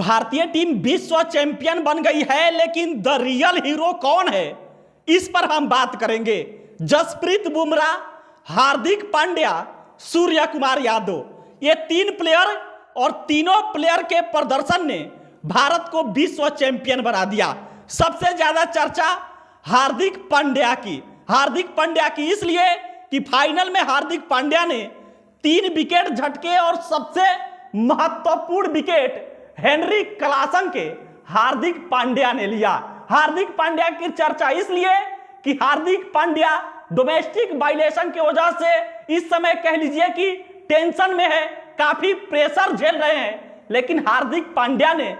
भारतीय टीम विश्व चैंपियन बन गई है, लेकिन द रियल हीरो कौन है, इस पर हम बात करेंगे। जसप्रीत बुमराह, हार्दिक पांड्या, सूर्य कुमार यादव, ये तीन प्लेयर और तीनों प्लेयर के प्रदर्शन ने भारत को विश्व चैंपियन बना दिया। सबसे ज्यादा चर्चा हार्दिक पांड्या की इसलिए कि फाइनल में हार्दिक पांड्या ने 3 विकेट झटके और सबसे महत्वपूर्ण विकेट हेनरी क्लासन के हार्दिक पांड्या ने लिया। हार्दिक पांड्या की चर्चा इसलिए कि हार्दिक पांड्या डोमेस्टिक वायलेशन की वजह से इस समय कह लीजिए कि टेंशन में है, काफी प्रेशर झेल रहे हैं। लेकिन हार्दिक पांड्या ने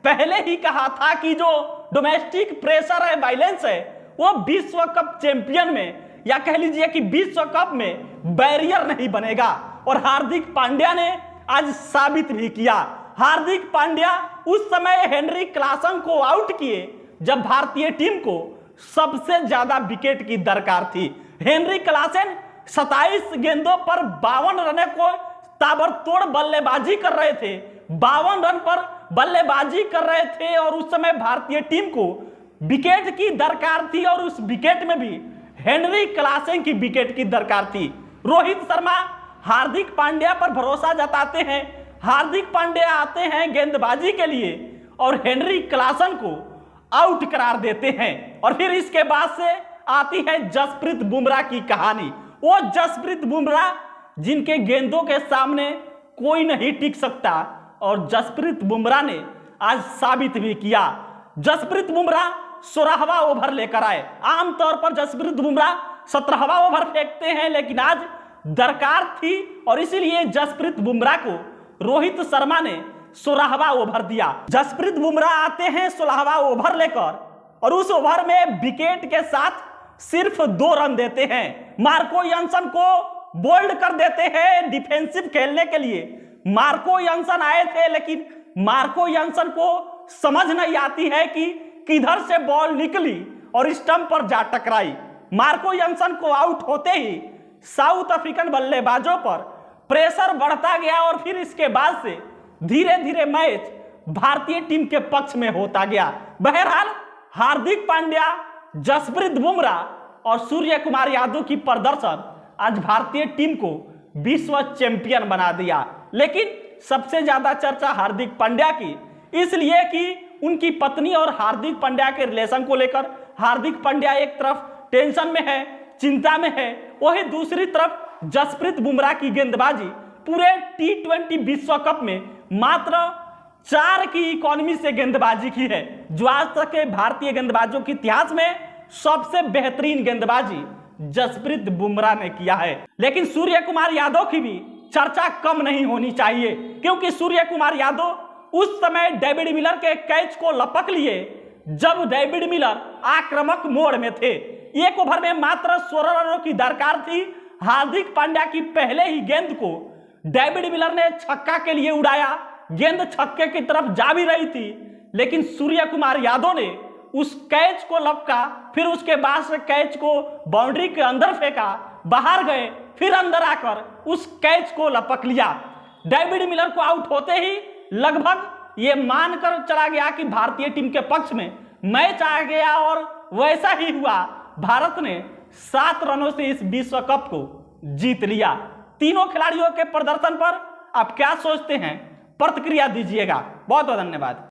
पहले ही कहा था कि जो डोमेस्टिक प्रेशर है, वायलेंस है, वो विश्व कप चैंपियन में या कह लीजिए कि विश्व कप में बैरियर नहीं बनेगा। और हार्दिक पांड्या ने आज साबित भी किया। हार्दिक पांड्या उस समय हेनरी क्लासन को आउट किए जब भारतीय टीम को सबसे ज्यादा विकेट की दरकार थी। हेनरी क्लासन 27 गेंदों पर 52 रनों को ताबड़तोड़ बल्लेबाजी कर रहे थे, 52 रन पर बल्लेबाजी कर रहे थे और उस समय भारतीय टीम को विकेट की दरकार थी और उस विकेट में भी हेनरी क्लासन की विकेट की दरकार थी। रोहित शर्मा हार्दिक पांड्या पर भरोसा जताते हैं, हार्दिक पांड्या आते हैं गेंदबाजी के लिए और हेनरी क्लासन को आउट करार देते हैं। और फिर इसके बाद से आती है जसप्रीत बुमराह की कहानी। वो जसप्रीत बुमराह जिनके गेंदों के सामने कोई नहीं टिक सकता और जसप्रीत बुमराह ने आज साबित भी किया। जसप्रीत बुमराह 16वां ओवर लेकर आए। आमतौर पर जसप्रीत बुमराह 17वां ओवर फेंकते हैं, लेकिन आज दरकार थी और इसीलिए जसप्रीत बुमराह को रोहित शर्मा ने 16वां ओवर दिया। जसप्रीत बुमराह आते हैं 16वां ओवर लेकर और उस ओवर में विकेट के साथ सिर्फ 2 रन देते हैं। मार्को यानसन को बोल्ड कर देते हैं डिफेंसिव खेलने के लिए। मार्को यानसन आए थे, लेकिन मार्को यानसन को समझ नहीं आती है कि किधर से बॉल निकली और स्टंप पर जा टकराई। मार्को यानसन को आउट होते ही साउथ अफ्रीकन बल्लेबाजों पर प्रेशर बढ़ता गया और फिर इसके बाद से धीरे धीरे मैच भारतीय टीम के पक्ष में होता गया। बहरहाल हार्दिक पांड्या, जसप्रीत बुमराह और सूर्य कुमार यादव की प्रदर्शन आज भारतीय टीम को विश्व चैंपियन बना दिया। लेकिन सबसे ज्यादा चर्चा हार्दिक पांड्या की इसलिए कि उनकी पत्नी और हार्दिक पांड्या के रिलेशन को लेकर हार्दिक पांड्या एक तरफ टेंशन में है, चिंता में है, वही दूसरी तरफ जसप्रीत बुमराह की गेंदबाजी पूरे T20 विश्व कप में मात्र 4 की इकोनॉमी से गेंदबाजी की है, जो आज तक के भारतीय गेंदबाजों के इतिहास में सबसे बेहतरीन गेंदबाजी जसप्रीत बुमराह ने किया है। लेकिन सूर्य कुमार यादव की भी चर्चा कम नहीं होनी चाहिए, क्योंकि सूर्य कुमार यादव उस समय डेविड मिलर के कैच को लपक लिए जब डेविड मिलर आक्रामक मोड में थे। एक ओवर में मात्र 16 रनों की दरकार थी। हार्दिक पांड्या की पहले ही गेंद को डेविड मिलर ने छक्का के लिए उड़ाया, गेंद छक्के की तरफ जा भी रही थी, लेकिन सूर्य कुमार यादव ने उस कैच को लपका, फिर उसके बाद से कैच को बाउंड्री के अंदर फेंका, बाहर गए, फिर अंदर आकर उस कैच को लपक लिया। डेविड मिलर को आउट होते ही लगभग ये मानकर चला गया कि भारतीय टीम के पक्ष में मैच आ गया और वैसा ही हुआ। भारत ने 7 रनों से इस विश्व कप को जीत लिया। तीनों खिलाड़ियों के प्रदर्शन पर आप क्या सोचते हैं, प्रतिक्रिया दीजिएगा। बहुत बहुत धन्यवाद।